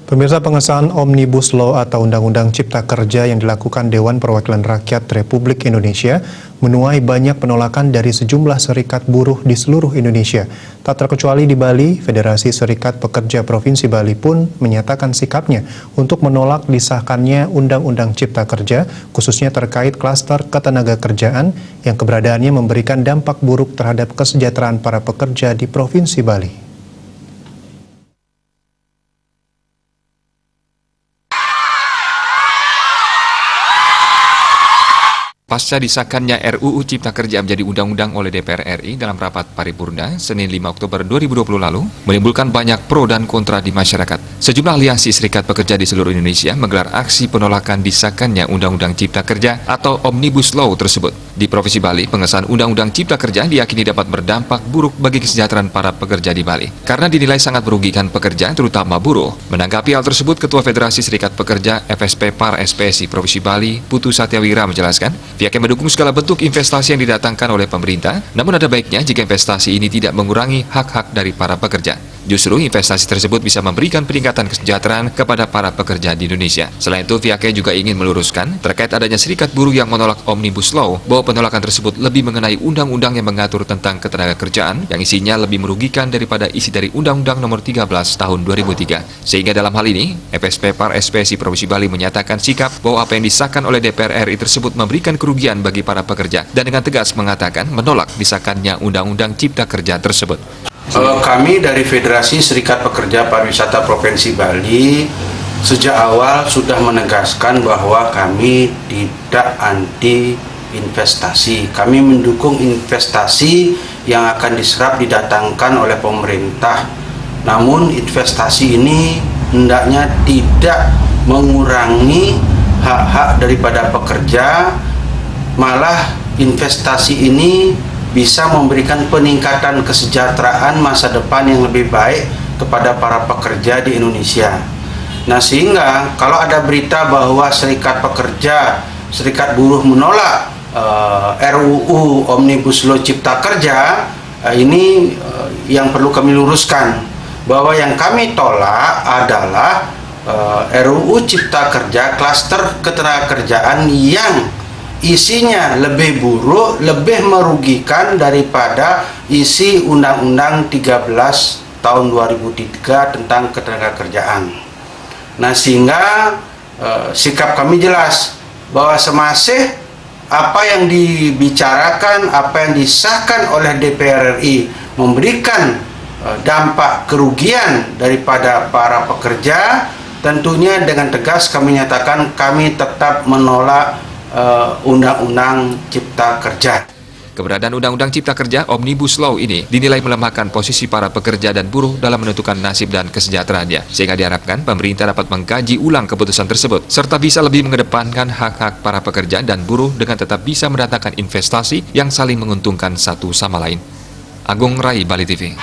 Pemirsa, pengesahan Omnibus Law atau Undang-Undang Cipta Kerja yang dilakukan Dewan Perwakilan Rakyat Republik Indonesia menuai banyak penolakan dari sejumlah serikat buruh di seluruh Indonesia. Tak terkecuali di Bali, Federasi Serikat Pekerja Provinsi Bali pun menyatakan sikapnya untuk menolak disahkannya Undang-Undang Cipta Kerja, khususnya terkait klaster ketenagakerjaan yang keberadaannya memberikan dampak buruk terhadap kesejahteraan para pekerja di Provinsi Bali. Pasca disahkannya RUU Cipta Kerja menjadi undang-undang oleh DPR RI dalam rapat paripurna Senin 5 Oktober 2020 lalu, menimbulkan banyak pro dan kontra di masyarakat. Sejumlah aliansi serikat pekerja di seluruh Indonesia menggelar aksi penolakan disahkannya Undang-Undang Cipta Kerja atau Omnibus Law tersebut. Di Provinsi Bali, pengesahan Undang-Undang Cipta Kerja diyakini dapat berdampak buruk bagi kesejahteraan para pekerja di Bali, karena dinilai sangat merugikan pekerja, terutama buruh. Menanggapi hal tersebut, Ketua Federasi Serikat Pekerja FSP Par SPSI Provinsi Bali, Putu Satyawira menjelaskan, pihaknya mendukung segala bentuk investasi yang didatangkan oleh pemerintah, namun ada baiknya jika investasi ini tidak mengurangi hak-hak dari para pekerja. Justru investasi tersebut bisa memberikan peningkatan kesejahteraan kepada para pekerja di Indonesia. Selain itu, pihaknya juga ingin meluruskan terkait adanya serikat buruh yang menolak Omnibus Law, bahwa penolakan tersebut lebih mengenai undang-undang yang mengatur tentang ketenagakerjaan yang isinya lebih merugikan daripada isi dari Undang-Undang Nomor 13 Tahun 2003. Sehingga dalam hal ini, FSP Par SPSI Provinsi Bali menyatakan sikap bahwa apa yang disahkan oleh DPR RI tersebut memberikan kerugian bagi para pekerja dan dengan tegas mengatakan menolak disahkannya Undang-Undang Cipta Kerja tersebut. Kami dari Federasi Serikat Pekerja Pariwisata Provinsi Bali sejak awal sudah menegaskan bahwa kami tidak anti investasi. Kami mendukung investasi yang akan diserap didatangkan oleh pemerintah. Namun investasi ini hendaknya tidak mengurangi hak-hak daripada pekerja, malah investasi ini bisa memberikan peningkatan kesejahteraan masa depan yang lebih baik kepada para pekerja di Indonesia. Nah, sehingga kalau ada berita bahwa serikat pekerja, serikat buruh menolak RUU Omnibus Law Cipta Kerja, ini yang perlu kami luruskan, bahwa yang kami tolak adalah RUU Cipta Kerja klaster ketenagakerjaan yang isinya lebih buruk, lebih merugikan daripada isi Undang-Undang 13 tahun 2003 tentang ketenagakerjaan. Nah, sehingga sikap kami jelas bahwa semasih apa yang dibicarakan, apa yang disahkan oleh DPR RI memberikan dampak kerugian daripada para pekerja, tentunya dengan tegas kami nyatakan kami tetap menolak Undang-Undang Cipta Kerja. Keberadaan Undang-Undang Cipta Kerja Omnibus Law ini dinilai melemahkan posisi para pekerja dan buruh dalam menentukan nasib dan kesejahteraannya, sehingga diharapkan pemerintah dapat mengkaji ulang keputusan tersebut, serta bisa lebih mengedepankan hak-hak para pekerja dan buruh dengan tetap bisa mendatangkan investasi yang saling menguntungkan satu sama lain. Agung Rai, Bali TV.